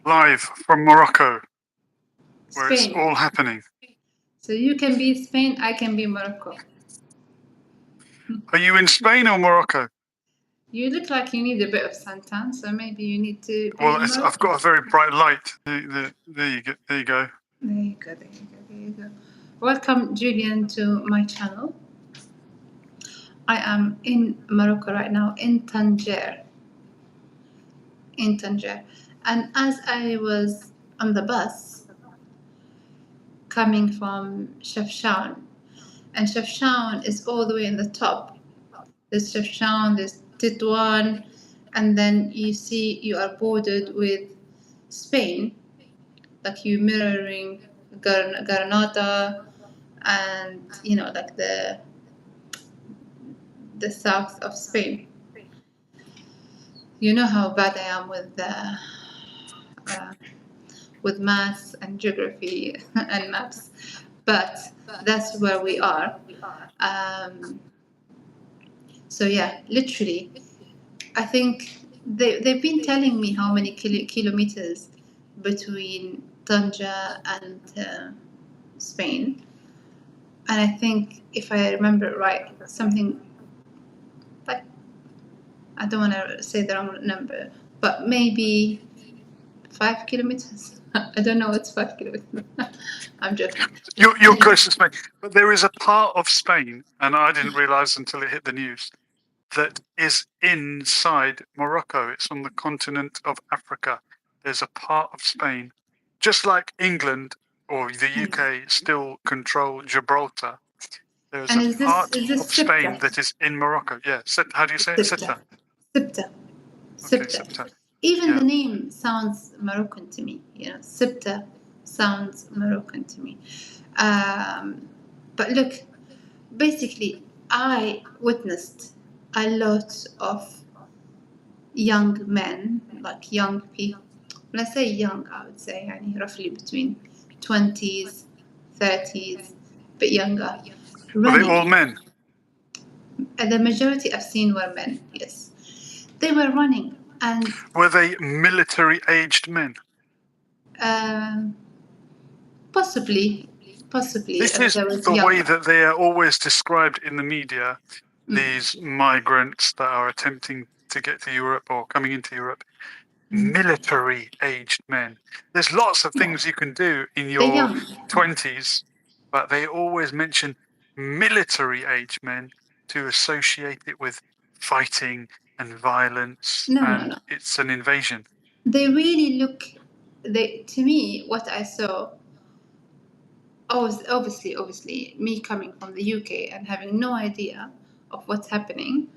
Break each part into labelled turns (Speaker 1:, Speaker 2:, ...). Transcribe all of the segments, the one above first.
Speaker 1: live from Morocco, where it's
Speaker 2: Spain.
Speaker 1: all happening.
Speaker 2: So you can be Spain, I can be Morocco.
Speaker 1: Are you in Spain or Morocco?
Speaker 2: You look like you need a bit of suntan, so maybe you need to be
Speaker 1: Well,
Speaker 2: in
Speaker 1: I've
Speaker 2: Morocco.
Speaker 1: got a very bright light. There you go. There you go.
Speaker 2: There you go, there you go, there you go. Welcome, Julian, to my channel. I am in Morocco right now, in Tangier. In Tangier. And as I was on the bus coming from Chefchaouen, and Chefchaouen is all the way in the top. There's Chefchaouen, there's Tétouan, and then you see you are bordered with Spain, like you mirroring Granada, and you know, like the south of Spain. You know how bad I am with maths and geography and maps, but that's where we are. So yeah, literally, I think they've been telling me how many kilometers between Tanja and Spain, and I think if I remember right, something like, I don't want to say the wrong number, but maybe 5 kilometers. I don't know what's 5 kilometers. I'm joking.
Speaker 1: You're close to Spain, but there is a part of Spain, and I didn't realise until it hit the news, that is inside Morocco. It's on the continent of Africa. There's a part of Spain, just like England or the UK still control Gibraltar. There's
Speaker 2: And
Speaker 1: a
Speaker 2: is
Speaker 1: part
Speaker 2: this
Speaker 1: of Spain
Speaker 2: Ceuta?
Speaker 1: that is in Morocco. Yeah, how do you say it?
Speaker 2: Ceuta.
Speaker 1: Ceuta.
Speaker 2: Ceuta.
Speaker 1: Okay,
Speaker 2: Ceuta.
Speaker 1: Ceuta.
Speaker 2: Even
Speaker 1: Yeah.
Speaker 2: the name sounds Moroccan to me. You know, Ceuta sounds Moroccan to me. But look, basically, I witnessed a lot of young men, like young people. When I say young, I would say roughly between 20s, 30s, a bit younger,
Speaker 1: Were they all
Speaker 2: running.
Speaker 1: men?
Speaker 2: And the majority I've seen were men, yes. They were running, and
Speaker 1: Were they military-aged men?
Speaker 2: possibly,
Speaker 1: This is
Speaker 2: there was
Speaker 1: the way
Speaker 2: younger.
Speaker 1: that they are always described in the media, these migrants that are attempting to get to Europe or coming into Europe. Military-aged men. There's lots of things you can do in
Speaker 2: They're
Speaker 1: your
Speaker 2: young.
Speaker 1: 20s, but they always mention military-aged men to associate it with fighting and violence,
Speaker 2: No, no,
Speaker 1: and
Speaker 2: no.
Speaker 1: it's an invasion.
Speaker 2: They really look. To me, what I saw. Obviously, me coming from the UK and having no idea of what's happening,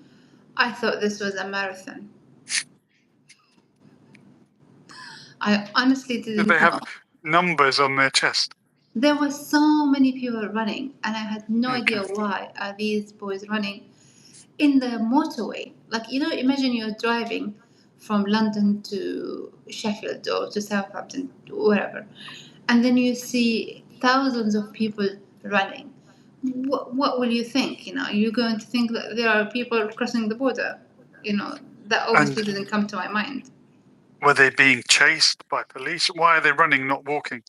Speaker 2: I thought this was a marathon. I honestly
Speaker 1: Did they
Speaker 2: didn't
Speaker 1: have
Speaker 2: know.
Speaker 1: numbers on their chest?
Speaker 2: There were so many people running, and I had no
Speaker 1: Okay.
Speaker 2: idea why are these boys running in the motorway. Like, you know, imagine you're driving from London to Sheffield or to Southampton, wherever, and then you see thousands of people running. What will you think? You know, you're going to think that there are people crossing the border. You know, that obviously
Speaker 1: And
Speaker 2: didn't come to my mind.
Speaker 1: were they being chased by police? Why are they running, not walking?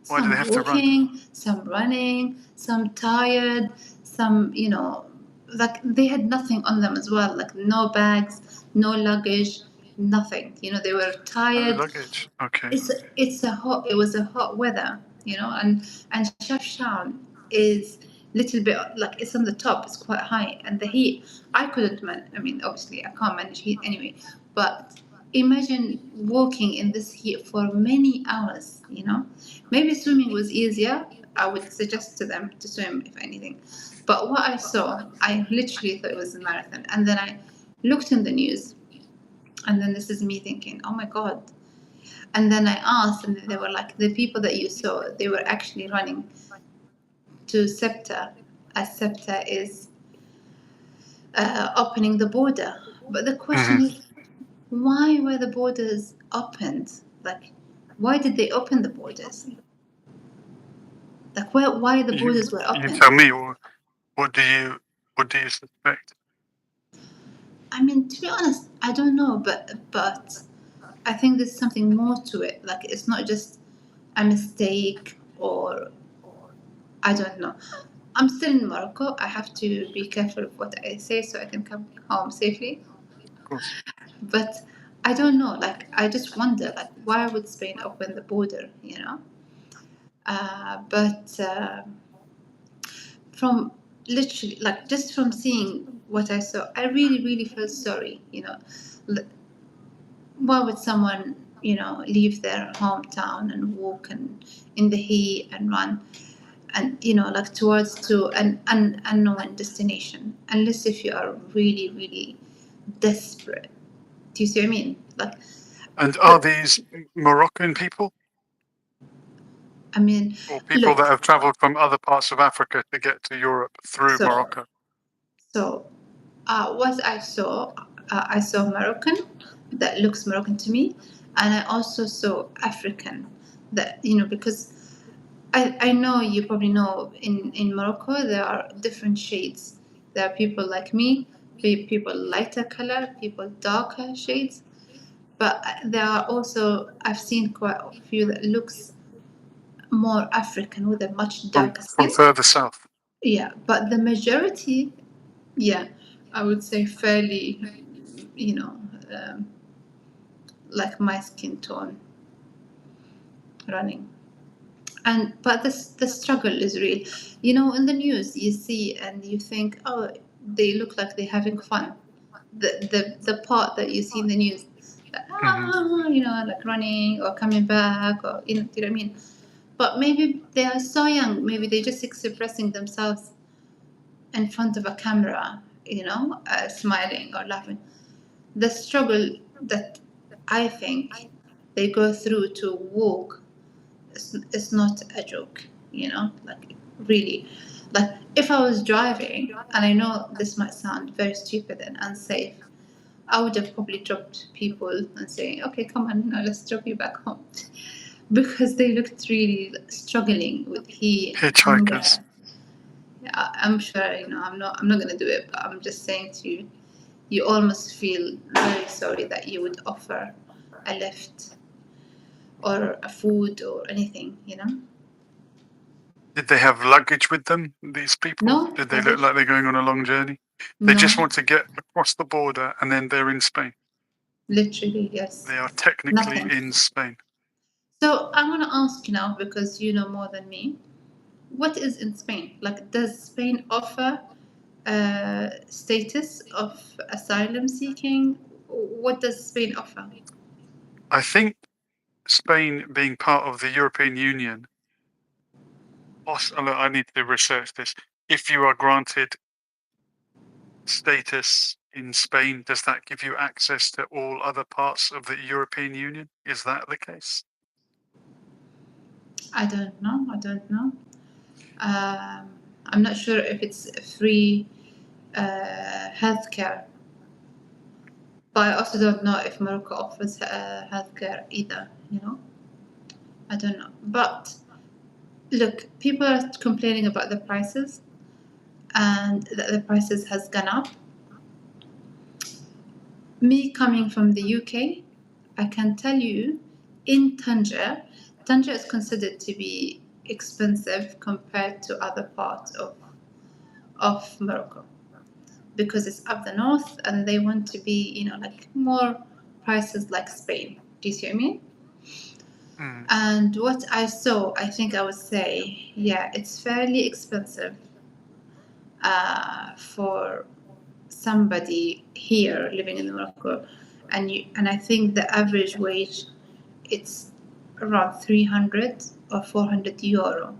Speaker 1: Why do they
Speaker 2: Some
Speaker 1: have to run?
Speaker 2: walking, some running, some tired, some, you know, like they had nothing on them as well, like no bags, no luggage, nothing. You know, they were
Speaker 1: No
Speaker 2: tired.
Speaker 1: luggage. Okay.
Speaker 2: It was a hot weather, you know, and Chefchaouen is little bit like it's on the top, it's quite high, and the heat I couldn't I mean, obviously I can't manage heat anyway, but imagine walking in this heat for many hours, you know. Maybe swimming was easier. I would suggest to them to swim if anything, but what I saw, I literally thought it was a marathon, and then I looked in the news, and then this is me thinking, oh my god. And then I asked, and they were like, the people that you saw, they were actually running to Ceuta, as Ceuta is opening the border. But the question is, why were the borders opened? Like, why did they open the borders? Like, why the borders were
Speaker 1: You
Speaker 2: opened?
Speaker 1: tell me. What do you suspect?
Speaker 2: I mean, to be honest, I don't know, but I think there's something more to it. Like it's not just a mistake or I don't know. I'm still in Morocco. I have to be careful of what I say so I can come home safely.
Speaker 1: Of course.
Speaker 2: But I don't know. Like I just wonder, like why would Spain open the border? But from literally, like just from seeing what I saw, I really, really felt sorry. Why would someone, leave their hometown and walk and in the heat and run and like towards to an unknown destination unless if you are really, really desperate. Do you see what I mean? Like,
Speaker 1: And are
Speaker 2: but
Speaker 1: these Moroccan people
Speaker 2: I mean,
Speaker 1: or people
Speaker 2: look.
Speaker 1: that have travelled from other parts of Africa to get to Europe through
Speaker 2: So,
Speaker 1: Morocco?
Speaker 2: so what I saw Moroccan that looks Moroccan to me, and I also saw African that because I know you probably know in Morocco there are different shades. There are people like me, people lighter color, people darker shades, but there are also I've seen quite a few that looks more African with a much darker
Speaker 1: From
Speaker 2: skin.
Speaker 1: further south.
Speaker 2: Yeah, but the majority, yeah, I would say fairly, you know, um, like my skin tone running. And but the struggle is real. In the news you see and you think, oh, they look like they're having fun. The part that you see in the news,
Speaker 1: Hmm.
Speaker 2: like running or coming back or do you know what I mean? But maybe they are so young. Maybe they're just expressing themselves in front of a camera, smiling or laughing. The struggle that I think they go through to walk is not a joke, like really. Like if I was driving, and I know this might sound very stupid and unsafe, I would have probably dropped people and saying, okay, come on, now let's drop you back home. Because they looked really struggling with heat and
Speaker 1: Hitchhikers.
Speaker 2: hunger. Yeah, I'm sure, I'm not going to do it, but I'm just saying to you, you almost feel very sorry that you would offer a lift or a food or anything.
Speaker 1: Did they have luggage with them, these people?
Speaker 2: No
Speaker 1: Did they look
Speaker 2: luggage,
Speaker 1: like they're going on a long journey? They
Speaker 2: no,
Speaker 1: just want to get across the border and then they're in Spain.
Speaker 2: literally, yes,
Speaker 1: They are technically
Speaker 2: nothing.
Speaker 1: in Spain.
Speaker 2: So I want to ask you now, because you know more than me, what is in Spain? Like, does Spain offer status of asylum seeking? What does Spain offer?
Speaker 1: I think Spain being part of the European Union, look, I need to research this. If you are granted status in Spain, does that give you access to all other parts of the European Union? Is that the case?
Speaker 2: I don't know. I don't know. I'm not sure if it's free healthcare, but I also don't know if Morocco offers healthcare either. I don't know. But look, people are complaining about the prices and that the prices has gone up. Me coming from the UK, I can tell you, in Tangier is considered to be expensive compared to other parts of Morocco, because it's up the north and they want to be, like more prices like Spain. Do you see what I mean?
Speaker 1: Mm.
Speaker 2: And what I saw, I think I would say, yeah, it's fairly expensive for somebody here living in Morocco, and I think the average wage it's around 300 or 400 euro.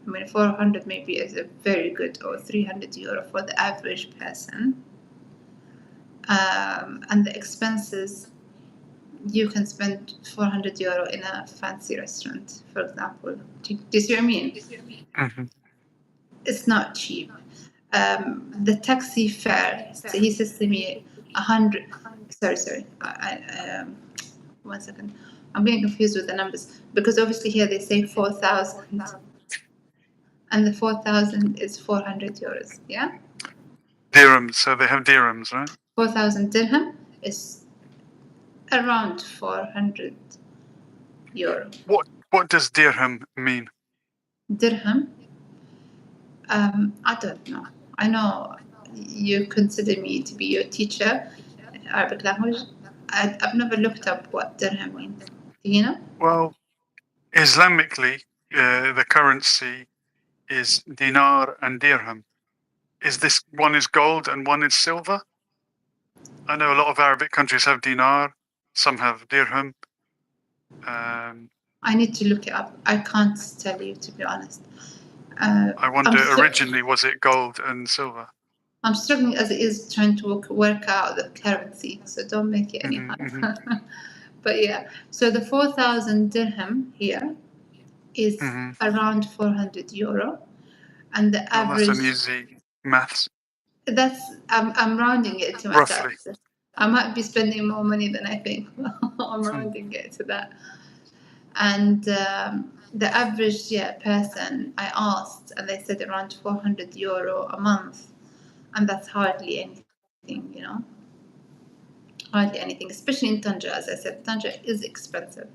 Speaker 2: I mean, 400 maybe is a very good, or 300 euro for the average person. And the expenses, you can spend 400 euro in a fancy restaurant, for example. Do you see what I mean?
Speaker 1: Hmm.
Speaker 2: It's not cheap. The taxi fare, so he says to me, 100. Sorry. 1 second. I'm getting confused with the numbers because obviously here they say 4,000, and the 4,000 is 400 euros. Yeah,
Speaker 1: Dirhams. So they have dirhams, right?
Speaker 2: 4,000 dirham is around 400 euro.
Speaker 1: What does dirham mean?
Speaker 2: Dirham? I don't know. I know you consider me to be your teacher in Arabic language. I've never looked up what dirham means. Do you know?
Speaker 1: Well, Islamically, the currency is dinar and dirham. Is this one is gold and one is silver? I know a lot of Arabic countries have dinar, some have dirham.
Speaker 2: I need to look it up. I can't tell you, to be honest.
Speaker 1: I wonder, originally, was it gold and silver?
Speaker 2: I'm struggling as it is trying to work out the currency, so don't make it any
Speaker 1: Mm-hmm,
Speaker 2: harder. But yeah, so the 4,000 dirham here is around 400 euro, and the average.
Speaker 1: That's an easy maths.
Speaker 2: That's I'm rounding it to myself.
Speaker 1: Roughly.
Speaker 2: I might be spending more money than I think. I'm rounding it to that. And the average person I asked, and they said around 400 euro a month, and that's hardly anything, you know. Hardly anything, especially in Tanja. As I said, Tanja is expensive.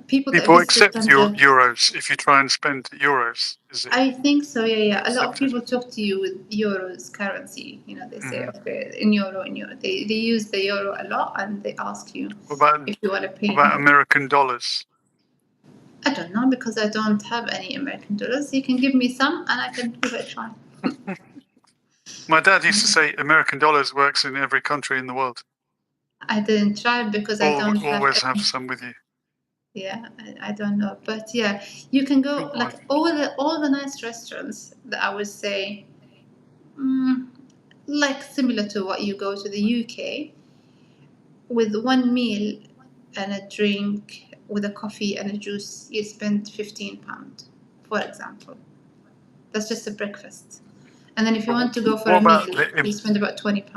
Speaker 2: People
Speaker 1: accept
Speaker 2: Tanja,
Speaker 1: euros if you try and spend euros. Is it?
Speaker 2: I think so. Yeah. A lot of people talk to you with euros currency. You know, they say, okay, in euro. They use the euro a lot, and they ask you if you want to pay.
Speaker 1: What about American dollars?
Speaker 2: I don't know, because I don't have any American dollars. You can give me some, and I can give it a try.
Speaker 1: My dad used to say American dollars works in every country in the world.
Speaker 2: I didn't try because I don't
Speaker 1: always have some with you.
Speaker 2: Yeah, I don't know, but yeah, you can go like all the nice restaurants that I would say, like similar to what you go to the UK, with one meal and a drink, with a coffee and a juice, you spend £15, for example. That's just a breakfast. And then if you want to go for a meal, you spend about £20.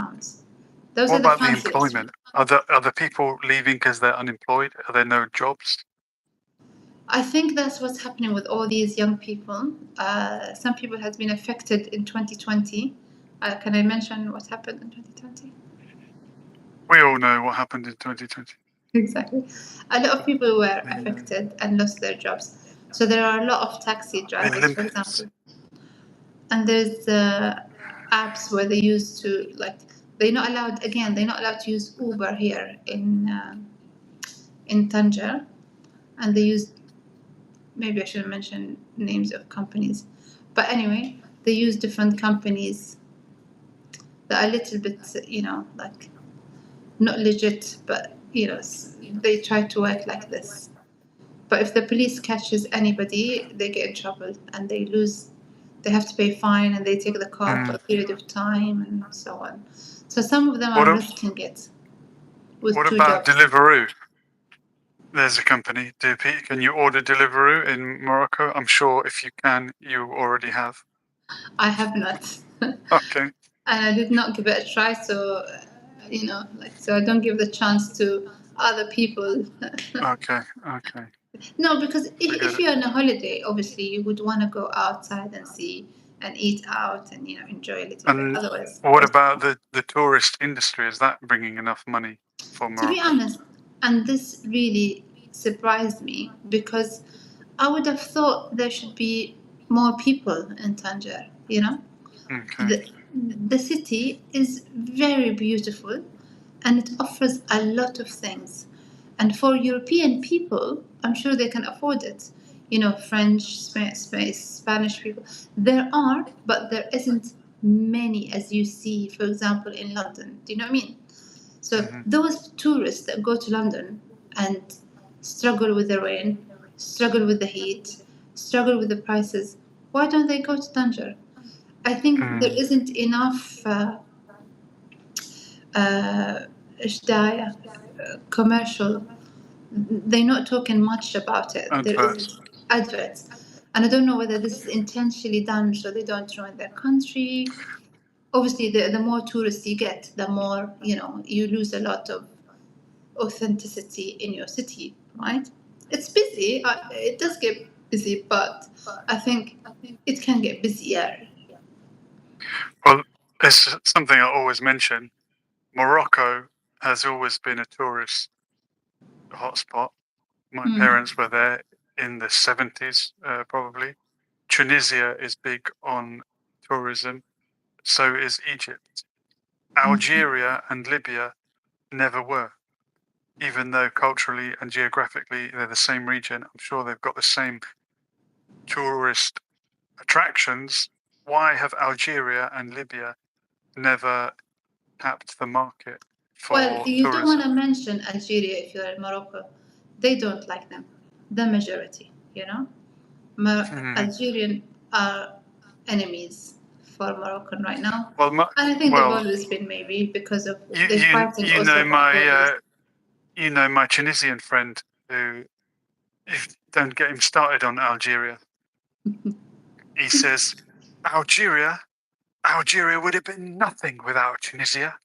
Speaker 1: What about the employment? Are the people leaving because they're unemployed? Are there no jobs?
Speaker 2: I think that's what's happening with all these young people. Some people have been affected in 2020. Can I mention what happened in 2020?
Speaker 1: We all know what happened in 2020.
Speaker 2: Exactly. A lot of people were affected and lost their jobs. So there are a lot of taxi drivers, for example. And there's apps where they used to, like, they're not allowed to use Uber here in Tanger. And they use, maybe I shouldn't mention names of companies. But anyway, they use different companies that are a little bit, like, not legit, but, they try to work like this. But if the police catches anybody, they get in trouble and they have to pay fine, and they take the car for a period of time and so on. So some of them are risking it. What
Speaker 1: about Deliveroo? There's a company. Can you order Deliveroo in Morocco? I'm sure if you can, you already have.
Speaker 2: I have not.
Speaker 1: Okay.
Speaker 2: And I did not give it a try, so so I don't give the chance to other people.
Speaker 1: Okay.
Speaker 2: No, because if you're on a holiday, obviously you would want to go outside and see and eat out and enjoy a little bit. Otherwise,
Speaker 1: what about the tourist industry? Is that bringing enough money for Morocco?
Speaker 2: To be honest, and this really surprised me, because I would have thought there should be more people in Tangier.
Speaker 1: Okay.
Speaker 2: The city is very beautiful, and it offers a lot of things. And for European people, I'm sure they can afford it. French, Spanish people. There are, but there isn't many as you see, for example, in London. Do you know what I mean? So those tourists that go to London and struggle with the rain, struggle with the heat, struggle with the prices, why don't they go to Tangier? I think there isn't enough commercial. They're not talking much about it. There is adverts. And I don't know whether this is intentionally done so they don't ruin their country. Obviously, the more tourists you get, the more, you lose a lot of authenticity in your city, right? It's busy. It does get busy, but I think it can get busier.
Speaker 1: Well, it's something I always mention. Morocco has always been a tourist hotspot. My
Speaker 2: Mm.
Speaker 1: parents were there in the 70s, probably. Tunisia is big on tourism. So is Egypt. Algeria and Libya never were, even though culturally and geographically they're the same region. I'm sure they've got the same tourist attractions. Why have Algeria and Libya never tapped the market
Speaker 2: Well,
Speaker 1: for
Speaker 2: you don't want
Speaker 1: tourism?
Speaker 2: to mention Algeria if you're in Morocco. They don't like them. The majority, you know. Algerian are enemies for Moroccan right now,
Speaker 1: Well,
Speaker 2: and I think they've
Speaker 1: well,
Speaker 2: always been, maybe because of
Speaker 1: you
Speaker 2: they're
Speaker 1: you
Speaker 2: fighting
Speaker 1: you
Speaker 2: also
Speaker 1: know
Speaker 2: for borders.
Speaker 1: my Tunisian friend who, if don't get him started on Algeria. He says, Algeria would have been nothing without Tunisia.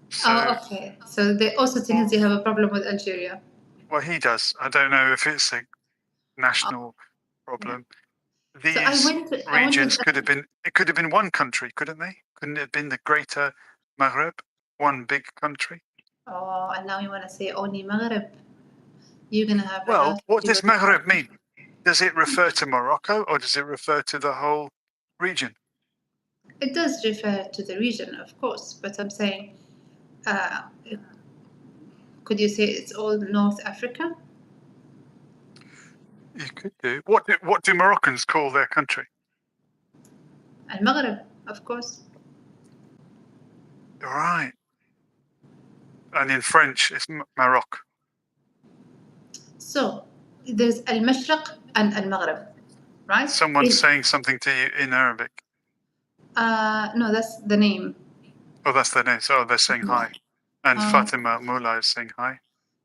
Speaker 1: So,
Speaker 2: Oh, okay. So they also Tunisia have a problem with Algeria.
Speaker 1: well, he does. I don't know if it's a
Speaker 2: Oh,
Speaker 1: national
Speaker 2: yeah.
Speaker 1: problem.
Speaker 2: So
Speaker 1: These
Speaker 2: I went with
Speaker 1: regions could have been. It could have been one country, couldn't they? Couldn't it have been the Greater Maghreb, one big country?
Speaker 2: Oh, and now you want to say only Maghreb. You're gonna have a lot
Speaker 1: Well,
Speaker 2: of
Speaker 1: what
Speaker 2: people
Speaker 1: does
Speaker 2: that
Speaker 1: Maghreb mean? Does it refer to Morocco or does it refer to the whole region?
Speaker 2: it does refer to the region, of course, but I'm saying, uh, could you say it's all North Africa?
Speaker 1: You could do. What do Moroccans call their country?
Speaker 2: And Maghreb, of course.
Speaker 1: Right. And in French, it's Maroc.
Speaker 2: So there's Al Mashriq and Al Maghreb, right?
Speaker 1: Someone's saying something to you in Arabic.
Speaker 2: No, that's the name.
Speaker 1: Oh, that's their name. So they're saying hi. And Fatima Mullah is saying hi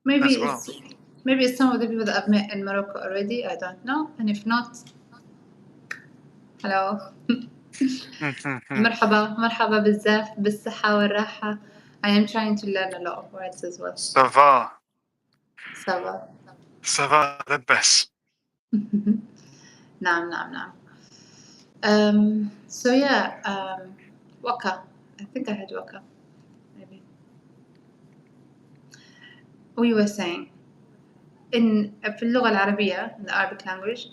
Speaker 2: Maybe
Speaker 1: as well.
Speaker 2: it's some of the people that I've met in Morocco already. I don't know, and if not, hello. مرحبا مرحبا بزاف بالصحة والراحة. I am trying to learn a lot of words as well.
Speaker 1: Ça va.
Speaker 2: Ça va.
Speaker 1: Ça va the best.
Speaker 2: نعم نعم نعم. So yeah, Waka. I think I had Waka. Maybe. We were saying في اللغة العربية, in the Arabic language,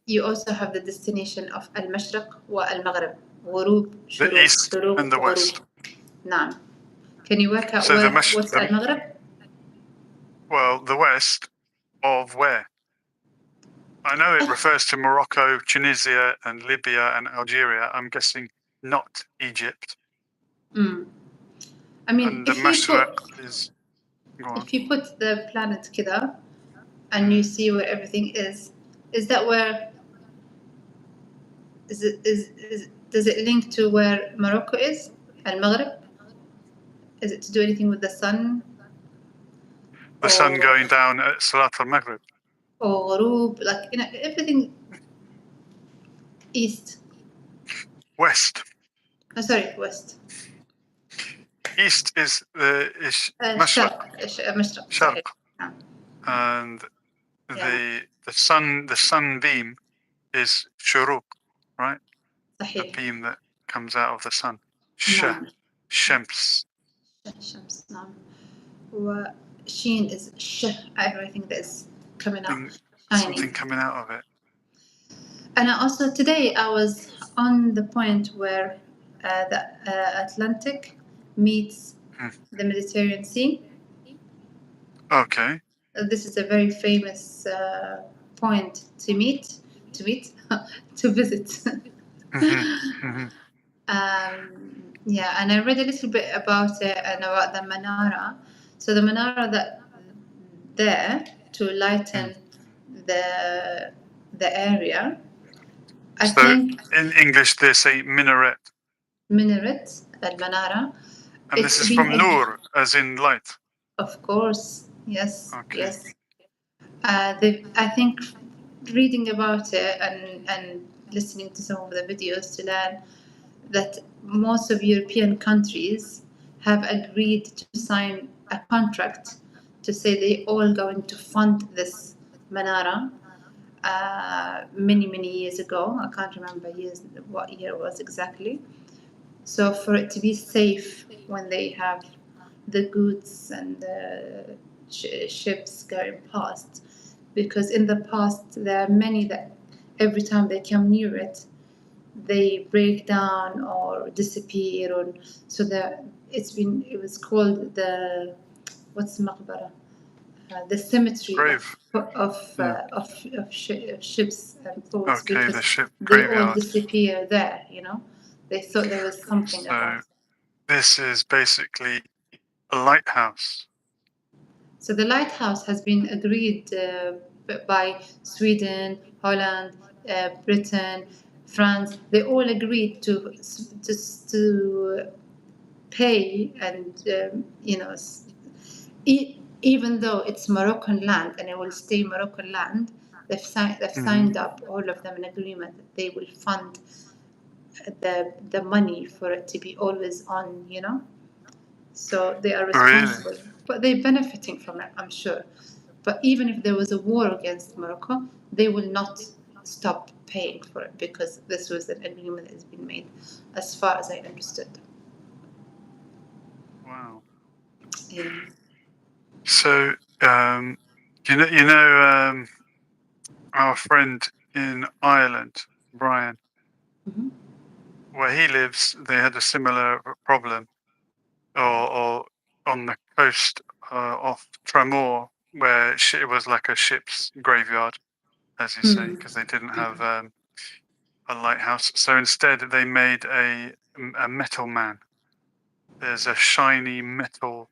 Speaker 2: you also have the destination of المشرق والمغرب. غروب
Speaker 1: The
Speaker 2: شروق
Speaker 1: east
Speaker 2: شروق
Speaker 1: and the
Speaker 2: غروب.
Speaker 1: west.
Speaker 2: نعم. Can you work out
Speaker 1: So
Speaker 2: what's المغرب?
Speaker 1: well, the west of where? I know it refers to Morocco, Tunisia, and Libya and Algeria. I'm guessing not Egypt.
Speaker 2: I mean,
Speaker 1: And the Mashriq is. Go on.
Speaker 2: if you put the planet كذا and you see where everything is that where does it link to where Morocco is and Maghreb? Is it to do anything with the sun?
Speaker 1: The sun going down at Salat al-Maghrib.
Speaker 2: Or غروب, like, you know, everything east.
Speaker 1: West.
Speaker 2: Oh, sorry, west.
Speaker 1: East is Mashriq.
Speaker 2: مشرق.
Speaker 1: Sharq.
Speaker 2: نعم.
Speaker 1: And
Speaker 2: Yeah.
Speaker 1: the sunbeam is shuruq, right? The
Speaker 2: صحيح.
Speaker 1: beam that comes out of the sun.
Speaker 2: نعم.
Speaker 1: Shams.
Speaker 2: الشمس. نعم. وشين is everything that is coming out, shining.
Speaker 1: Something coming out of it.
Speaker 2: And also today I was on the point where the Atlantic meets the Mediterranean Sea.
Speaker 1: Okay.
Speaker 2: This is a very famous point to visit. Yeah, and I read a little bit about it and about the Manara. So the Manara that there to lighten the area. I think
Speaker 1: in English they say minaret.
Speaker 2: Minaret, al-Manara.
Speaker 1: And this is from Nur, as in light.
Speaker 2: Of course, yes,
Speaker 1: Okay.
Speaker 2: yes. I think reading about it and listening to some of the videos to learn that most of European countries have agreed to sign a contract to say they're all going to fund this Manara. Many years ago, I can't remember what year it was exactly. So for it to be safe when they have the goods and the ships going past, because in the past there are many that every time they come near it, they break down or disappear, or so that it was called the what's maqbara, the cemetery
Speaker 1: Grave.
Speaker 2: of ships and boats,
Speaker 1: Okay, the
Speaker 2: because
Speaker 1: ship
Speaker 2: they all
Speaker 1: graveyard.
Speaker 2: disappear there. You know, they thought there was something about
Speaker 1: So
Speaker 2: it.
Speaker 1: this is basically a lighthouse.
Speaker 2: So the lighthouse has been agreed by Sweden, Holland, Britain, France. They all agreed to pay, and even though it's Moroccan land and it will stay Moroccan land, they've
Speaker 1: Mhm.
Speaker 2: signed up, all of them, an agreement that they will fund the money for it to be always on. So they are
Speaker 1: Really?
Speaker 2: responsible, but they're benefiting from it, I'm sure. But even if there was a war against Morocco, they will not stop paying for it, because this was an agreement that has been made, as far as I understood.
Speaker 1: Wow.
Speaker 2: Yeah.
Speaker 1: So, our friend in Ireland, Brian,
Speaker 2: Mhm.
Speaker 1: where he lives, they had a similar problem, or on the coast off Tramore, where it was like a ship's graveyard, as you say, because they didn't have a lighthouse. So instead, they made a metal man. There's a shiny metal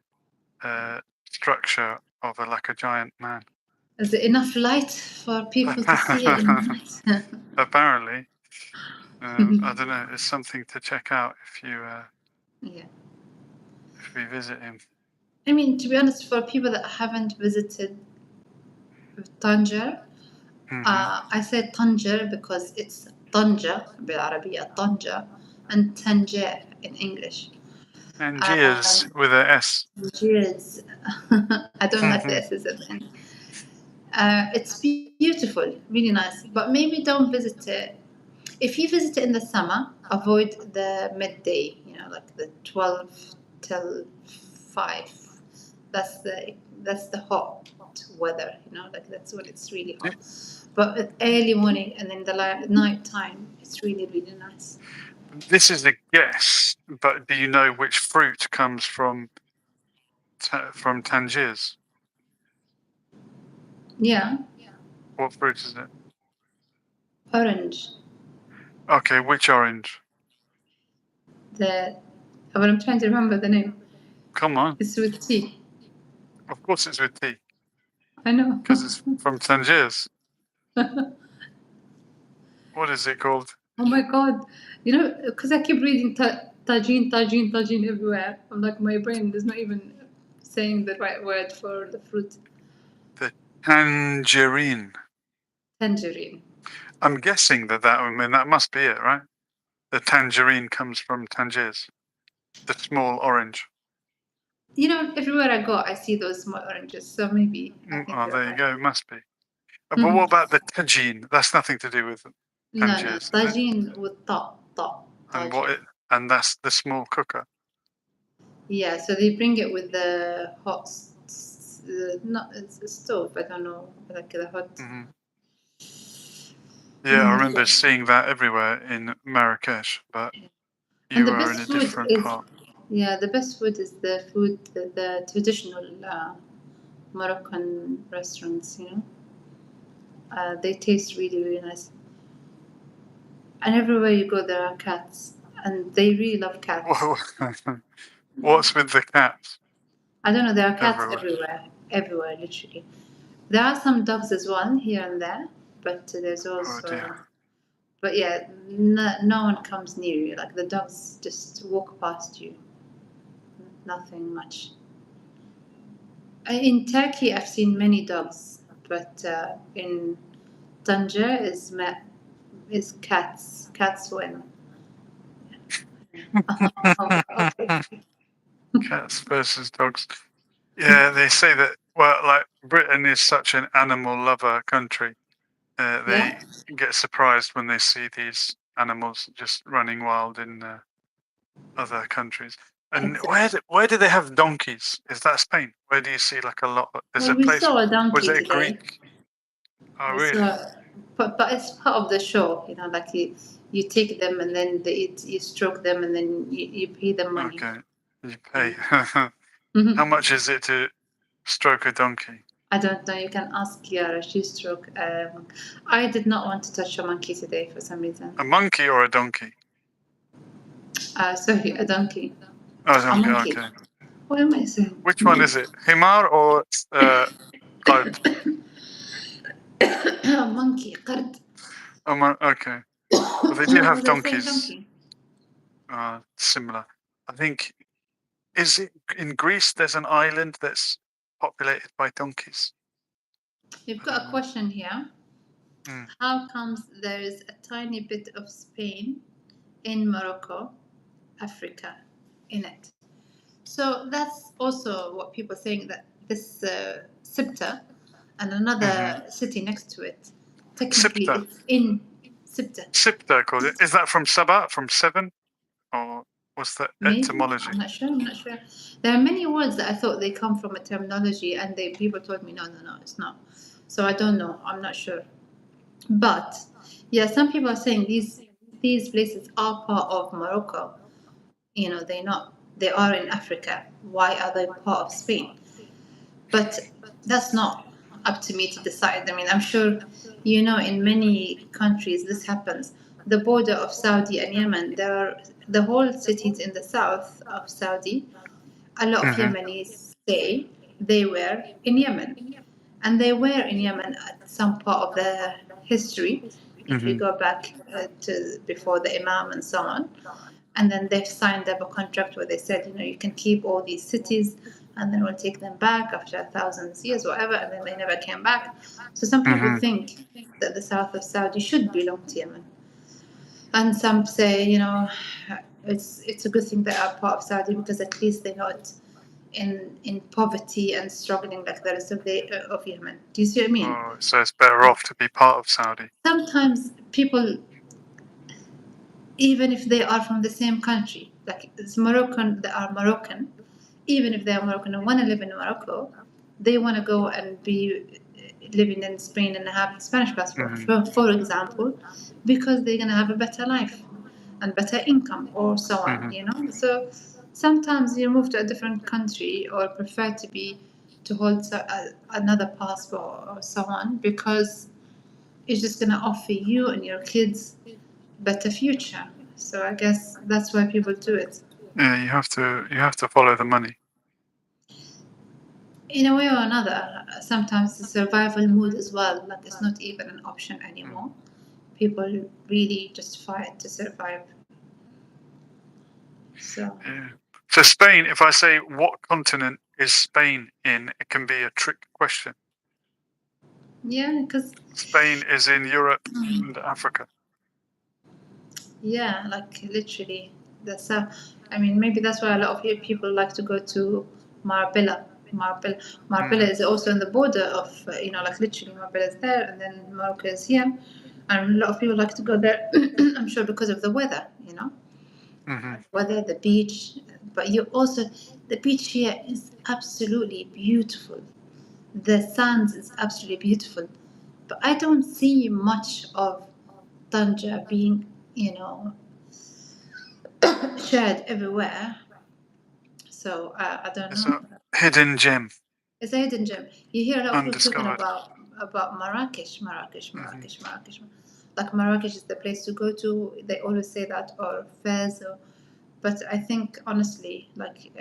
Speaker 1: structure of like a giant man.
Speaker 2: Is there enough light for people to see it in the night?
Speaker 1: Apparently, I don't know. It's something to check out
Speaker 2: Yeah.
Speaker 1: if we visit him.
Speaker 2: I mean, to be honest, for people that haven't visited Tanger,
Speaker 1: Hmm.
Speaker 2: I said Tanger because it's Tanja بالعربية Tanja, and Tangier in English.
Speaker 1: Tangiers with a S.
Speaker 2: Tangiers. I don't like the S's at the end. It's beautiful, really nice, but maybe don't visit it. If you visit it in the summer, avoid the midday, like the 12 till 5. That's the hot weather, like that's when it's really hot. But with early morning and in the night time, it's really, really nice.
Speaker 1: This is a guess, but do you know which fruit comes from Tangiers?
Speaker 2: Yeah,
Speaker 1: What fruit is it?
Speaker 2: orange.
Speaker 1: Okay, which orange?
Speaker 2: The But I'm trying to remember the name.
Speaker 1: Come on.
Speaker 2: It's with tea.
Speaker 1: Of course it's with T,
Speaker 2: I know.
Speaker 1: because it's from Tangiers. What is it called?
Speaker 2: Oh my god. Because I keep reading tajin, tajin, tajin everywhere. I'm like, my brain is not even saying the right word for the fruit.
Speaker 1: The tangerine.
Speaker 2: Tangerine.
Speaker 1: I'm guessing that must be it, right? The tangerine comes from Tangiers. The small orange.
Speaker 2: Everywhere I go, I see those small oranges. So maybe I think
Speaker 1: Oh,
Speaker 2: you're
Speaker 1: there you
Speaker 2: right.
Speaker 1: go. It must be. But what
Speaker 2: Mhm.
Speaker 1: about the tagine? That's nothing to do with
Speaker 2: No, no.
Speaker 1: Tangiers, is it?
Speaker 2: Tajin with ta.
Speaker 1: And
Speaker 2: Tajin.
Speaker 1: and that's the small cooker.
Speaker 2: Yeah, so they bring it with the hot, not it's a stove. I don't know, like the hot.
Speaker 1: Hmm. Yeah, I remember
Speaker 2: Yeah.
Speaker 1: seeing that everywhere in Marrakesh, but
Speaker 2: And
Speaker 1: you
Speaker 2: the
Speaker 1: are in a
Speaker 2: best food
Speaker 1: different
Speaker 2: is,
Speaker 1: part.
Speaker 2: yeah, the best food is the traditional Moroccan restaurants. They taste really, really nice. And everywhere you go, there are cats, and they really love cats.
Speaker 1: Whoa. What's with the cats
Speaker 2: I don't know, there are cats
Speaker 1: everywhere?
Speaker 2: everywhere, literally. There are some dogs as well here and there, but there's
Speaker 1: Oh dear.
Speaker 2: also, but yeah, no one comes near you. Like the dogs just walk past you, nothing much. In Turkey, I've seen many dogs, but in Tangier is cats. Cats win. Okay.
Speaker 1: Cats versus dogs. Yeah, they say that. Well, like Britain is such an animal lover country.
Speaker 2: Yeah.
Speaker 1: They get surprised when they see these animals just running wild in other countries. And
Speaker 2: Exactly.
Speaker 1: where do they have donkeys? Is that Spain? Where do you see like a lot? There's
Speaker 2: Well,
Speaker 1: a
Speaker 2: we
Speaker 1: place.
Speaker 2: saw a
Speaker 1: Was
Speaker 2: donkey
Speaker 1: it a
Speaker 2: today.
Speaker 1: Greek? Oh,
Speaker 2: We
Speaker 1: really?
Speaker 2: saw, but it's part of the show, you know, like you take them and then you stroke them and then you pay them money.
Speaker 1: Okay, you
Speaker 2: Yeah.
Speaker 1: pay. How much is it to stroke a donkey?
Speaker 2: I don't know. You can ask Kiara. She stroke. I did not want to touch a monkey today for some reason.
Speaker 1: A monkey or a donkey?
Speaker 2: Sorry, a donkey.
Speaker 1: Oh,
Speaker 2: A
Speaker 1: donkey.
Speaker 2: monkey.
Speaker 1: Okay.
Speaker 2: What am I saying?
Speaker 1: Which one is it? Himar or qard?
Speaker 2: Monkey. Qard.
Speaker 1: Okay. Well, they do have
Speaker 2: Was I saying
Speaker 1: donkeys.
Speaker 2: donkey?
Speaker 1: Similar. I think. Is it in Greece? There's an island that's populated by donkeys.
Speaker 2: You've got a question here.
Speaker 1: Mm.
Speaker 2: How comes there is a tiny bit of Spain in Morocco, Africa, in it? So that's also what people saying that this Ceuta and another city next to it, technically
Speaker 1: Sipta.
Speaker 2: it's in Ceuta.
Speaker 1: Sipta called it. Is that from Sabah? From seven? Or what's the
Speaker 2: Maybe
Speaker 1: etymology?
Speaker 2: I'm not sure. I'm not sure. There are many words that I thought they come from a terminology, and people told me no, it's not. So I don't know. I'm not sure. But yeah, some people are saying these places are part of Morocco. You know, they are in Africa. Why are they part of Spain? But that's not up to me to decide. I mean, I'm sure you know in many countries this happens. The border of Saudi and Yemen, there are the whole cities in the south of Saudi. A lot of Yemenis say they were in Yemen, and they were in Yemen at some part of their history. If you go back to before the Imam and so on, and then they've signed up a contract where they said, you know, you can keep all these cities, and then we'll take them back after 1,000 years, whatever, and then they never came back. So some people think that the south of Saudi should belong to Yemen, and some say, you know, it's a good thing they are part of Saudi because at least they're not in poverty and struggling like the rest of Yemen. Do you see what I mean?
Speaker 1: Oh, so it's better off to be part of Saudi.
Speaker 2: Sometimes people, even if they are from the same country, like it's Moroccan, they are Moroccan, even if they are Moroccan and want to live in Morocco, they want to go and be living in Spain and have Spanish passport, for example, because they're going to have a better life and better income or so on, you know? So sometimes you move to a different country or prefer to hold another passport or so on because it's just going to offer you and your kids better future. So I guess that's why people do it.
Speaker 1: Yeah, you have to follow the money.
Speaker 2: In a way or another, sometimes the survival mood as well, like it's not even an option anymore. People really just fight to survive. So
Speaker 1: Yeah. For Spain, if I say what continent is Spain in, it can be a trick question.
Speaker 2: yeah, because
Speaker 1: Spain is in Europe and Africa.
Speaker 2: yeah, like literally, that's I mean, maybe that's why a lot of people like to go to Marbella. Marbella is also on the border of, you know, like literally Marbella is there, and then Morocco is here, and a lot of people like to go there. I'm sure because of the weather, you know, weather, the beach, but you also the beach here is absolutely beautiful. The sands is absolutely beautiful, but I don't see much of Tanja being, you know, shared everywhere. So I don't
Speaker 1: It's
Speaker 2: know.
Speaker 1: a hidden gem,
Speaker 2: It's a hidden gem. You hear a lot of people talking
Speaker 1: undiscovered.
Speaker 2: about Marrakesh. Like Marrakesh is the place to go to. They always say that, or Fez, but I think honestly, like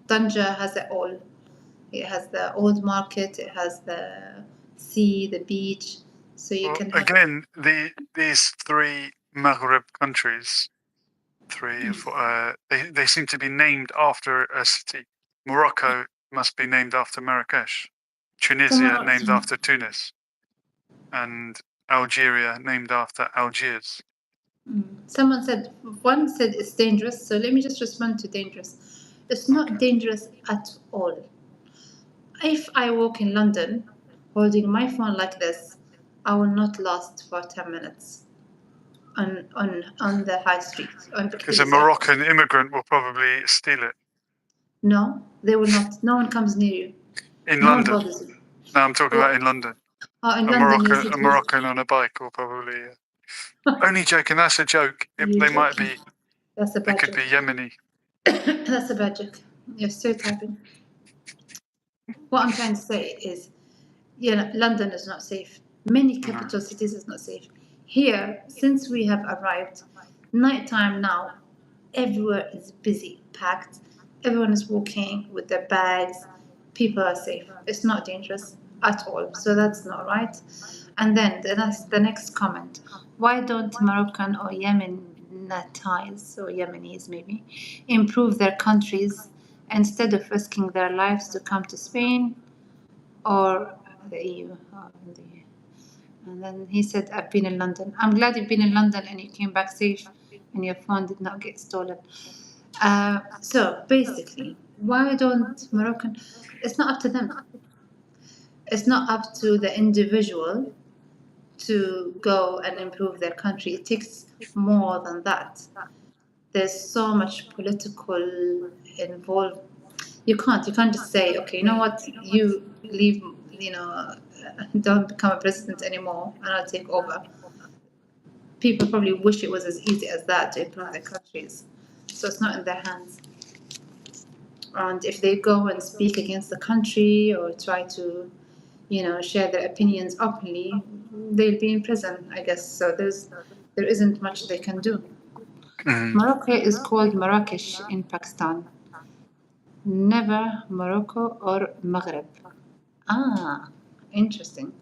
Speaker 2: Tanja has it all. It has the old market. It has the sea, the beach. So you
Speaker 1: Well,
Speaker 2: can have.
Speaker 1: again, these three Maghreb countries, three or four, they seem to be named after a city. Morocco must be named after Marrakesh. Tunisia
Speaker 2: Someone,
Speaker 1: named after Tunis, and Algeria named after Algiers.
Speaker 2: someone said, one said it's dangerous. So let me just respond to dangerous. It's not
Speaker 1: Okay.
Speaker 2: dangerous at all. If I walk in London holding my phone like this, I will not last for 10 minutes on the high street on
Speaker 1: Because a
Speaker 2: Piccadilly Circus.
Speaker 1: Moroccan immigrant will probably steal it.
Speaker 2: No, they will not. No one comes near you.
Speaker 1: In
Speaker 2: No one
Speaker 1: London?
Speaker 2: bothers you.
Speaker 1: No, I'm talking about in London.
Speaker 2: In
Speaker 1: A
Speaker 2: London, yes,
Speaker 1: Moroccan,
Speaker 2: it
Speaker 1: a
Speaker 2: is.
Speaker 1: Moroccan on a bike, or probably. Only joking. That's a joke.
Speaker 2: You
Speaker 1: They might
Speaker 2: joking.
Speaker 1: be.
Speaker 2: That's a
Speaker 1: They
Speaker 2: bad
Speaker 1: could
Speaker 2: joke.
Speaker 1: be Yemeni.
Speaker 2: That's a bad joke. You're stereotyping. What I'm trying to say is, London is not safe. Many capital cities is not safe. Here, since we have arrived, nighttime now, everywhere is busy, packed. Everyone is walking with their bags. People are safe. It's not dangerous at all. So that's not right. And then the next comment. Why don't Moroccan or Yemenis or Yemenis maybe improve their countries instead of risking their lives to come to Spain or the EU? And then he said, I've been in London. I'm glad you've been in London and you came back safe and your phone did not get stolen. So basically, why don't Moroccan? It's not up to them. It's not up to the individual to go and improve their country. It takes more than that. There's so much political involved. You can't just say, okay, you know what, you leave, don't become a president anymore, and I'll take over. People probably wish it was as easy as that to improve their countries. So it's not in their hands. And if they go and speak against the country or try to, share their opinions openly, they'll be in prison, I guess. So there isn't much they can do. Morocco is called Marrakesh in Pakistan, never Morocco or Maghreb. Ah, interesting.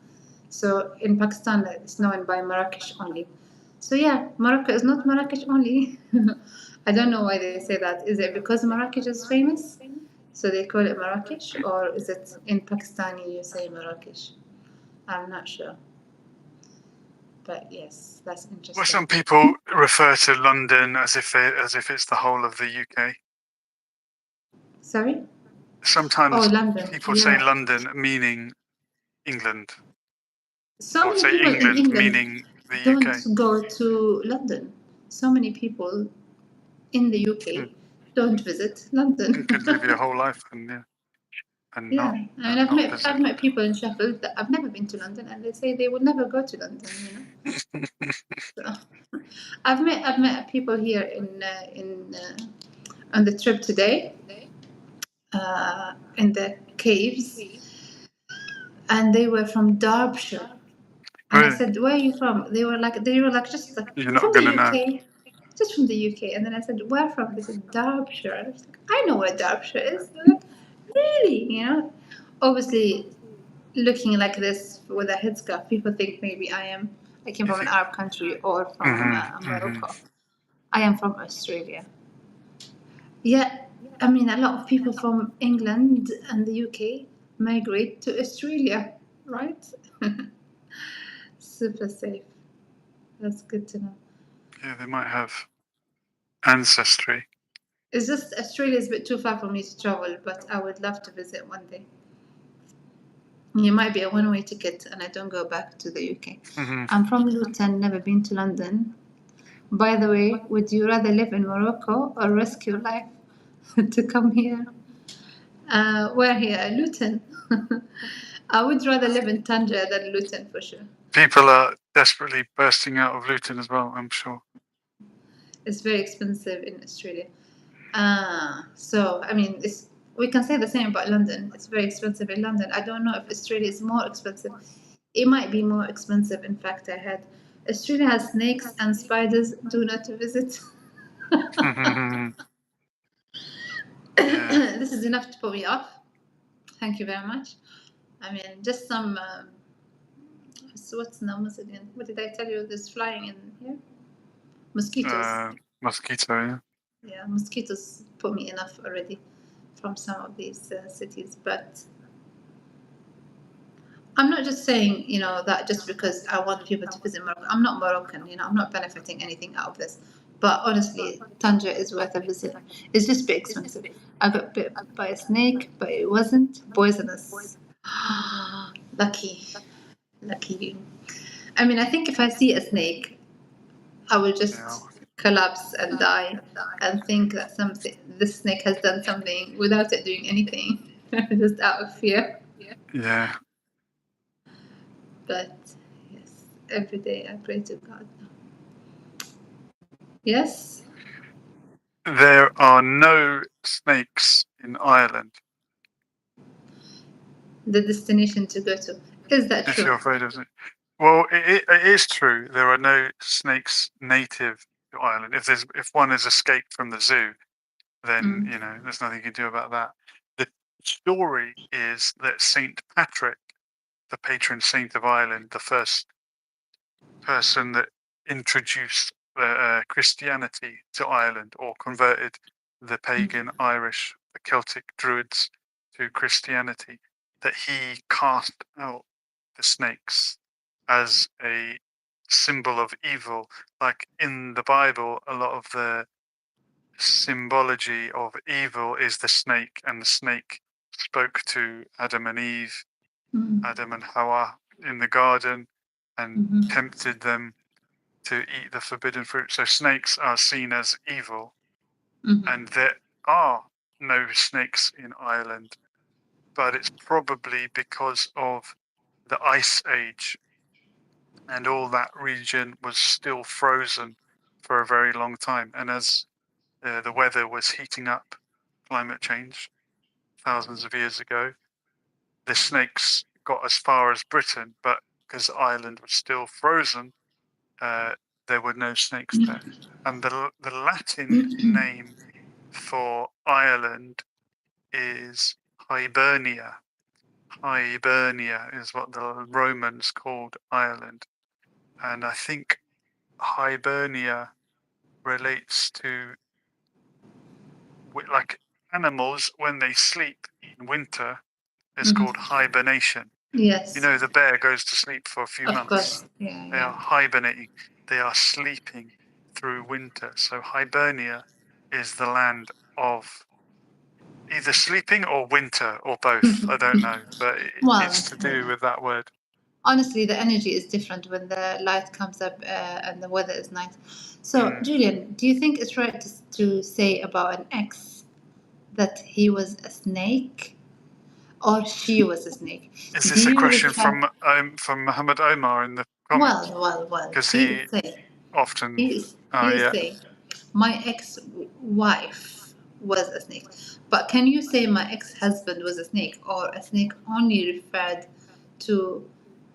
Speaker 2: So in Pakistan, it's known by Marrakesh only. So yeah, Morocco is not Marrakesh only. I don't know why they say that. Is it because Marrakesh is famous? So they call it Marrakesh, or is it in Pakistani you say Marrakesh? I'm not sure. But yes, that's interesting.
Speaker 1: Well, some people refer to London as if it's the whole of the UK.
Speaker 2: Sorry?
Speaker 1: Sometimes
Speaker 2: London.
Speaker 1: people say London meaning England,
Speaker 2: So
Speaker 1: or
Speaker 2: many
Speaker 1: say
Speaker 2: people in
Speaker 1: England
Speaker 2: England
Speaker 1: meaning the
Speaker 2: don't
Speaker 1: UK.
Speaker 2: go to London. So many people in the UK don't visit London.
Speaker 1: You could live your whole life and not visit.
Speaker 2: I've met people in Sheffield that I've never been to London, and they say they would never go to London. So, I've met people here on the trip today, in the caves, and they were from Derbyshire. And
Speaker 1: Really?
Speaker 2: I said, "Where are you from?" They were like just like
Speaker 1: You're not
Speaker 2: from
Speaker 1: going
Speaker 2: the
Speaker 1: to know.
Speaker 2: UK, just from the UK. And then I said, "Where from?" They said, "Derbyshire." And I was like, "I know where Derbyshire is." They're like, "Really?" Obviously, looking like this with a headscarf, people think maybe I came from an Arab country or from Morocco. I am from Australia. Yeah, I mean, a lot of people from England and the UK migrate to Australia, right? Super safe. That's good to know.
Speaker 1: Yeah, they might have ancestry.
Speaker 2: It's just Australia is a bit too far for me to travel, but I would love to visit one day. It might be a one-way ticket, and I don't go back to the UK. I'm from Luton, never been to London. By the way, would you rather live in Morocco or risk your life to come here? We're here, Luton. I would rather live in Tangier than Luton for sure.
Speaker 1: People are desperately bursting out of Luton as well, I'm sure.
Speaker 2: It's very expensive in Australia. So, I mean, we can say the same about London. It's very expensive in London. I don't know if Australia is more expensive. It might be more expensive. In fact, I heard Australia has snakes and spiders. Do not visit. This is enough to put me off. Thank you very much. I mean, just some. So what's the numbers again? What did I tell you? There's flying in here. Mosquitoes.
Speaker 1: Mosquito, yeah.
Speaker 2: Yeah, mosquitoes put me enough already from some of these cities. But I'm not just saying, that just because I want people to visit Morocco. I'm not Moroccan, I'm not benefiting anything out of this. But honestly, Tangier is worth a visit. It's just a bit expensive. I got bit by a snake, but it wasn't poisonous. Lucky you. I mean, I think if I see a snake, I will just collapse and die and think that this snake has done something without it doing anything, just out of fear.
Speaker 1: Yeah.
Speaker 2: But yes, every day I pray to God. Yes.
Speaker 1: There are no snakes in Ireland.
Speaker 2: The destination to go to. Is that
Speaker 1: If
Speaker 2: true?
Speaker 1: you're afraid of it. Well, it is true. There are no snakes native to Ireland. If one has escaped from the zoo, then there's nothing you can do about that. The story is that Saint Patrick, the patron saint of Ireland, the first person that introduced Christianity to Ireland or converted the pagan Irish, the Celtic Druids to Christianity, that he cast out the snakes as a symbol of evil. Like in the Bible, a lot of the symbology of evil is the snake, and the snake spoke to Adam and Eve, Adam and Hawa in the garden, and tempted them to eat the forbidden fruit. So snakes are seen as evil, and there are no snakes in Ireland, but it's probably because of the Ice Age, and all that region was still frozen for a very long time. And as the weather was heating up, climate change, thousands of years ago, the snakes got as far as Britain, but because Ireland was still frozen, there were no snakes there. And the Latin name for Ireland is Hibernia. Hibernia is what the Romans called Ireland. And I think Hibernia relates to like animals when they sleep in winter. It's called hibernation.
Speaker 2: Yes.
Speaker 1: The bear goes to sleep for a few
Speaker 2: Of
Speaker 1: months.
Speaker 2: course. Yeah.
Speaker 1: They are hibernating. They are sleeping through winter. So Hibernia is the land of either sleeping or winter or both. I don't know, but
Speaker 2: Well,
Speaker 1: it's to do with that word.
Speaker 2: honestly, the energy is different when the light comes up and the weather is nice. So, Julian, do you think it's right to say about an ex that he was a snake or she was a snake?
Speaker 1: Is
Speaker 2: Do
Speaker 1: this a
Speaker 2: you
Speaker 1: question
Speaker 2: recall?
Speaker 1: from Muhammad Omar in the comments?
Speaker 2: Well.
Speaker 1: Because
Speaker 2: He
Speaker 1: he
Speaker 2: is saying,
Speaker 1: often.
Speaker 2: he
Speaker 1: Oh
Speaker 2: is
Speaker 1: yeah.
Speaker 2: saying, my ex-wife was a snake. But can you say my ex-husband was a snake, or a snake only referred to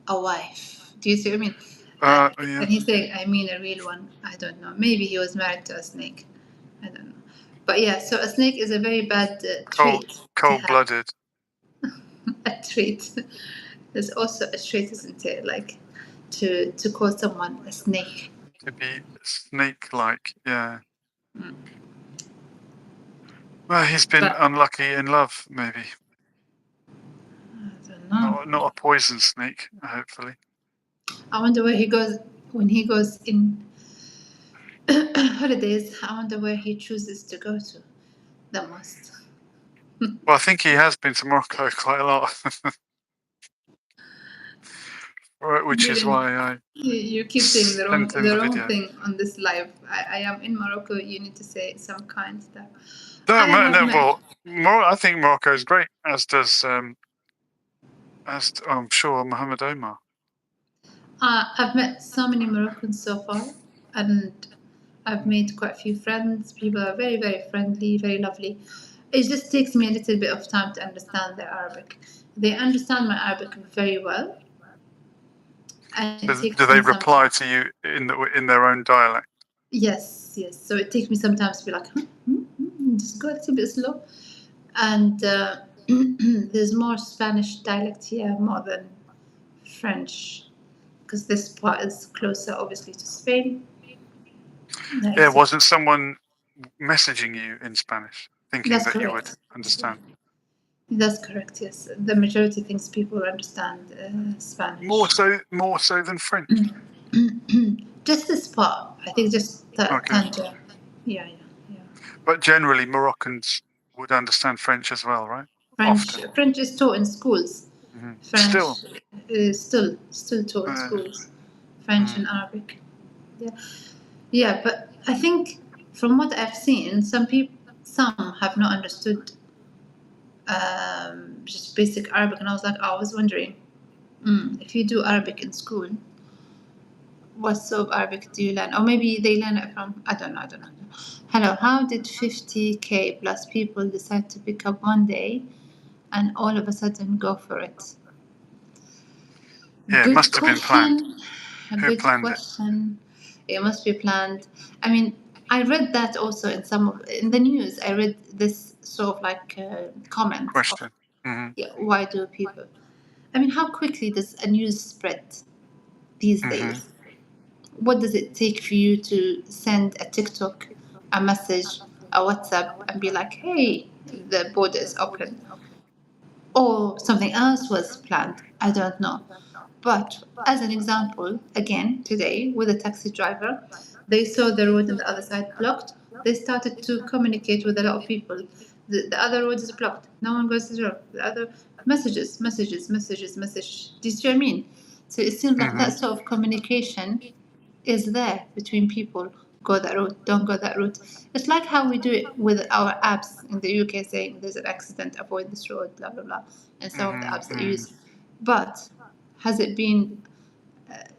Speaker 2: a wife? Do you see what I mean?
Speaker 1: Yeah.
Speaker 2: And he's saying, I mean a real one. I don't know. Maybe he was married to a snake. I don't know. But yeah, so a snake is a very bad trait to have.
Speaker 1: Cold-blooded.
Speaker 2: A trait. There's also a trait, isn't it? Like to call someone a snake.
Speaker 1: To be snake-like, yeah.
Speaker 2: Mm.
Speaker 1: Well, he's been
Speaker 2: But
Speaker 1: unlucky in love, maybe.
Speaker 2: I don't know.
Speaker 1: Not a poison snake, hopefully.
Speaker 2: I wonder where he goes when he goes in holidays. I wonder where he chooses to go to the most.
Speaker 1: Well, I think he has been to Morocco quite a lot, which is why I
Speaker 2: You keep saying
Speaker 1: sent him
Speaker 2: the
Speaker 1: the
Speaker 2: wrong
Speaker 1: video.
Speaker 2: thing on this live. I am in Morocco. You need to say some kind stuff.
Speaker 1: No,
Speaker 2: I have met.
Speaker 1: well, I think Morocco is great, as does I'm sure Mohammed Omar.
Speaker 2: I've met so many Moroccans so far, and I've made quite a few friends. People are very, very friendly, very lovely. It just takes me a little bit of time to understand their Arabic. They understand my Arabic very well, and it
Speaker 1: Do
Speaker 2: takes
Speaker 1: they
Speaker 2: me some
Speaker 1: reply
Speaker 2: time.
Speaker 1: to you in their own dialect?
Speaker 2: Yes. So it takes me some time to be like, just go a little bit slow. And there's more Spanish dialect here more than French, because this part is closer, obviously, to Spain.
Speaker 1: Yeah, wasn't someone messaging you in Spanish, thinking
Speaker 2: That's
Speaker 1: that you would
Speaker 2: correct.
Speaker 1: understand?
Speaker 2: That's correct. Yes, the majority thinks people understand Spanish.
Speaker 1: More so than French.
Speaker 2: Just this part, I think. Just
Speaker 1: Okay.
Speaker 2: Tanja. Yeah.
Speaker 1: But generally, Moroccans would understand French as well, right?
Speaker 2: French is taught in schools. French
Speaker 1: Still.
Speaker 2: is still taught in schools. French and Arabic. Yeah, but I think from what I've seen, some have not understood just basic Arabic, and I was wondering, if you do Arabic in school, what sort of Arabic do you learn? Or maybe they learn it from, I don't know. Hello, how did 50K plus people decide to pick up one day and all of a sudden go for it?
Speaker 1: Yeah, it
Speaker 2: Good
Speaker 1: must have been planned.
Speaker 2: question. A
Speaker 1: Who
Speaker 2: good
Speaker 1: planned it?
Speaker 2: question. It must be planned. I mean, I read that also in the news. I read this sort of like comment of,
Speaker 1: Question. Mm-hmm.
Speaker 2: yeah, why do people? I mean, how quickly does a news spread these
Speaker 1: Mm-hmm.
Speaker 2: days? What does it take for you to send a TikTok, a message, a WhatsApp, and be like, hey, the border is open? Or something else was planned? I don't know. But as an example, again, today with a taxi driver, they saw the road on the other side blocked. They started to communicate with a lot of people. The other road is blocked. No one goes to the road. The other message. Do you see what I mean? So it seems like
Speaker 1: Mm-hmm.
Speaker 2: that sort of communication is there between people. Go that route, don't go that route. It's like how we do it with our apps in the UK, saying there's an accident, avoid this road, blah blah blah, and some of the apps that you
Speaker 1: Mm-hmm.
Speaker 2: use. But has it been?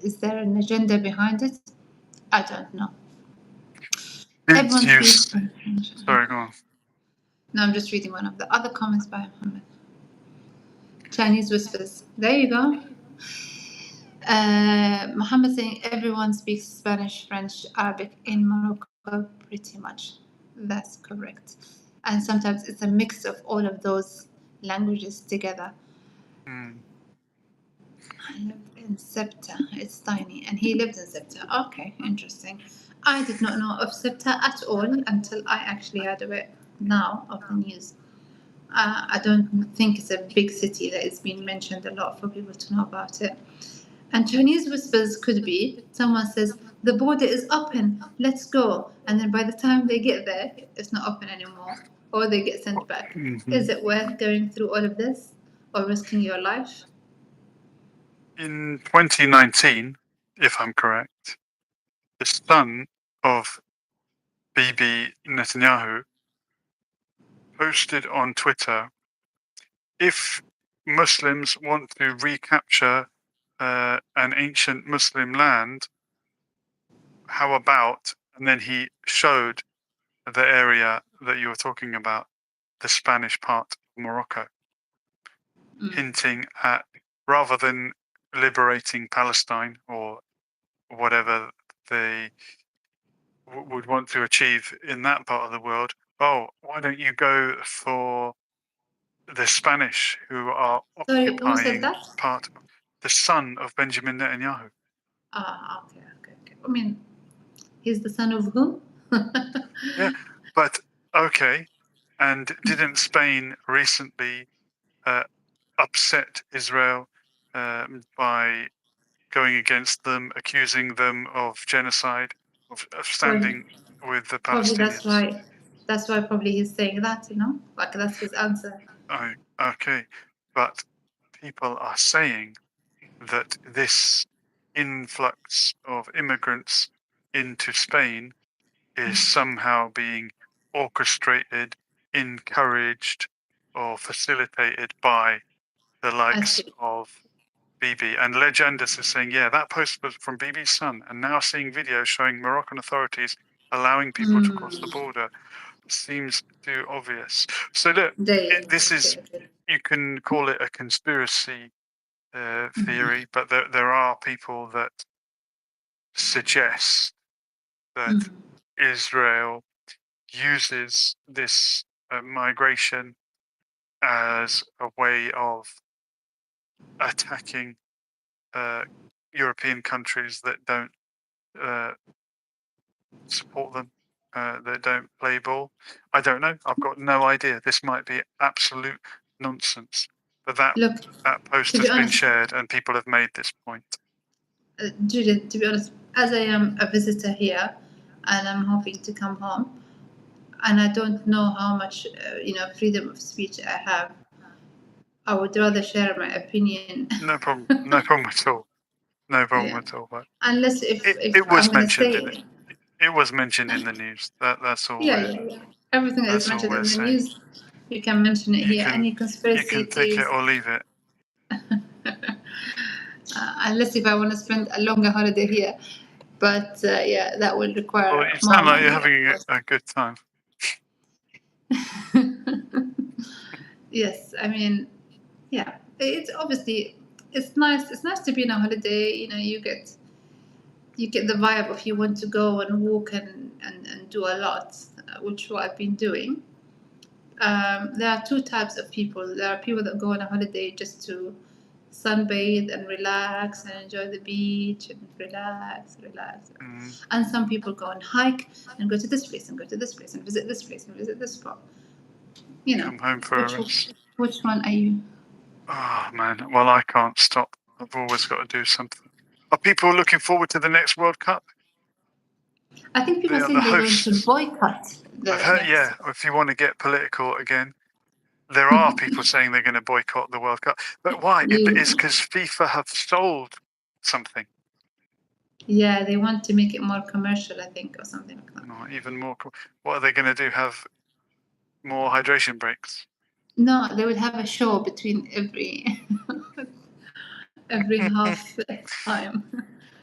Speaker 2: Is there an agenda behind it? I don't know.
Speaker 1: Did
Speaker 2: Everyone
Speaker 1: you?
Speaker 2: speaks.
Speaker 1: Sorry, go on.
Speaker 2: No, I'm just reading one of the other comments by Muhammad. Chinese whispers. There you go. Muhammad saying everyone speaks Spanish, French, Arabic in Morocco, pretty much. That's correct. And sometimes it's a mix of all of those languages together.
Speaker 1: Mm.
Speaker 2: I live in Ceuta. It's tiny. And he lived in Ceuta. Okay, interesting. I did not know of Ceuta at all until I actually heard of it now of the news. I don't think it's a big city that is being mentioned a lot for people to know about it. And Chinese whispers could be someone says, the border is open, let's go. And then by the time they get there, it's not open anymore, or they get sent back.
Speaker 1: Mm-hmm.
Speaker 2: Is it worth going through all of this or risking your life?
Speaker 1: In 2019, if I'm correct, the son of Bibi Netanyahu posted on Twitter, if Muslims want to recapture an ancient Muslim land, how about? And then he showed the area that you were talking about, the Spanish part of Morocco, hinting at, rather than liberating Palestine or whatever they would want to achieve in that part of the world, oh, why don't you go for the Spanish who are
Speaker 2: Sorry, who said
Speaker 1: occupying
Speaker 2: that?
Speaker 1: part of the son of Benjamin Netanyahu?
Speaker 2: Ah, okay. I mean, he's the son of who?
Speaker 1: Yeah, but okay. And didn't Spain recently uh, upset Israel by going against them, accusing them of genocide, of
Speaker 2: Well,
Speaker 1: standing with the
Speaker 2: probably that's
Speaker 1: Palestinians?
Speaker 2: why. That's why probably he's saying that, Like that's his answer.
Speaker 1: Oh, okay. But people are saying that this influx of immigrants into Spain is somehow being orchestrated, encouraged, or facilitated by the
Speaker 2: I
Speaker 1: likes
Speaker 2: see.
Speaker 1: of BB. And Legendus is saying, yeah, that post was from BB's son. And now seeing videos showing Moroccan authorities allowing people to cross the border seems too obvious. So look, this is,
Speaker 2: Okay.
Speaker 1: you can call it a conspiracy theory, but there are people that suggest that Israel uses this migration as a way of attacking uh, European countries that don't uh, support them, that don't play ball. I don't know. I've got no idea. This might be absolute nonsense. But
Speaker 2: Look,
Speaker 1: that post
Speaker 2: to be
Speaker 1: has been
Speaker 2: honest,
Speaker 1: shared, and people have made this point.
Speaker 2: Judith, to be honest, as I am a visitor here and I'm hoping to come home, and I don't know how much, freedom of speech I have, I would rather share my opinion.
Speaker 1: No problem. No problem at all. No problem
Speaker 2: Yeah.
Speaker 1: at all. But
Speaker 2: Unless if
Speaker 1: it
Speaker 2: I'm
Speaker 1: was
Speaker 2: gonna
Speaker 1: mentioned in it.
Speaker 2: say,
Speaker 1: it was mentioned in the news. That's all.
Speaker 2: Yeah. Everything that is
Speaker 1: That's all
Speaker 2: mentioned
Speaker 1: we're
Speaker 2: in the
Speaker 1: saying.
Speaker 2: news, you can mention it here. Any
Speaker 1: You
Speaker 2: conspiracy
Speaker 1: can take
Speaker 2: theories.
Speaker 1: it or leave it.
Speaker 2: Unless if I want to spend a longer holiday here. But yeah, that will require
Speaker 1: Well, you
Speaker 2: more
Speaker 1: sound like
Speaker 2: money.
Speaker 1: you're having a good time.
Speaker 2: Yes, I mean, yeah, it's obviously it's nice. It's nice to be on a holiday. You know, you get the vibe of you want to go and walk and do a lot, which what I've been doing. There are two types of people. There are people that go on a holiday just to sunbathe and relax and enjoy the beach and relax.
Speaker 1: Mm.
Speaker 2: And some people go and hike and go to this place and go to this place and visit this place and visit this spot. You know,
Speaker 1: Come home for a rest.
Speaker 2: which one are you?
Speaker 1: Oh man, well I can't stop. I've always got to do something. Are people looking forward to the next World Cup?
Speaker 2: I think people
Speaker 1: They
Speaker 2: are
Speaker 1: are
Speaker 2: saying
Speaker 1: the
Speaker 2: they're going to
Speaker 1: hosts.
Speaker 2: boycott the
Speaker 1: I've heard,
Speaker 2: next.
Speaker 1: yeah. If you want to get political again, there are people saying they're going to boycott the World Cup. But why? It's because FIFA have sold something.
Speaker 2: Yeah, they want to make it more commercial, I think, or something like that.
Speaker 1: No, even more. What are they going to do? Have more hydration breaks?
Speaker 2: No, they would have a show between every half time.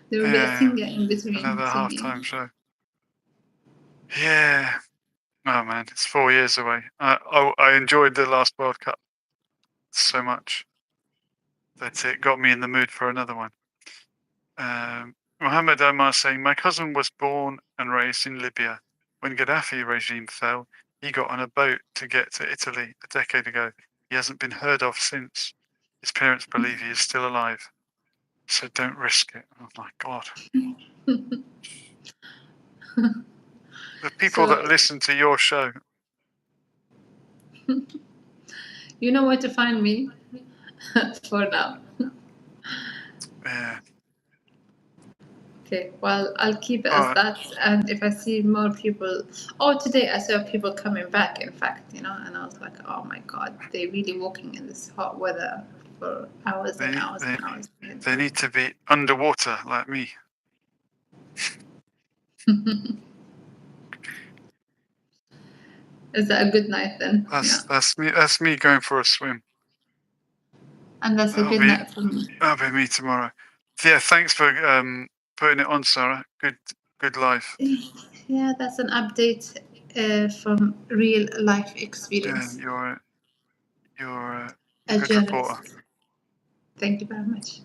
Speaker 2: There will be a singer in between
Speaker 1: another
Speaker 2: singing.
Speaker 1: halftime show. Yeah. Oh man, it's 4 years away. I enjoyed the last World Cup so much that it got me in the mood for another one. Mohammed Omar saying, my cousin was born and raised in Libya. When Gaddafi regime fell, he got on a boat to get to Italy a decade ago. He hasn't been heard of since. His parents believe he is still alive. So don't risk it. Oh my God. The people that listen to your show.
Speaker 2: You know where to find me for now.
Speaker 1: Yeah.
Speaker 2: Okay, well, I'll keep it as that. And if I see more people, today I saw people coming back, in fact, you know, and I was like, oh my God, they're really walking in this hot weather for hours and hours and hours.
Speaker 1: They need to be underwater like me.
Speaker 2: Is that a good night then?
Speaker 1: That's me going for a swim.
Speaker 2: And that's a good night for me.
Speaker 1: That'll be me tomorrow. Yeah, thanks for putting it on, Sarah. Good life.
Speaker 2: Yeah, that's an update from real life experience.
Speaker 1: Yeah, you're a
Speaker 2: A
Speaker 1: good reporter.
Speaker 2: journalist. Thank you very much.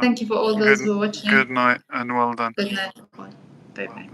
Speaker 2: Thank you for all those who are watching.
Speaker 1: Good night and well done.
Speaker 2: Good night. Bye bye.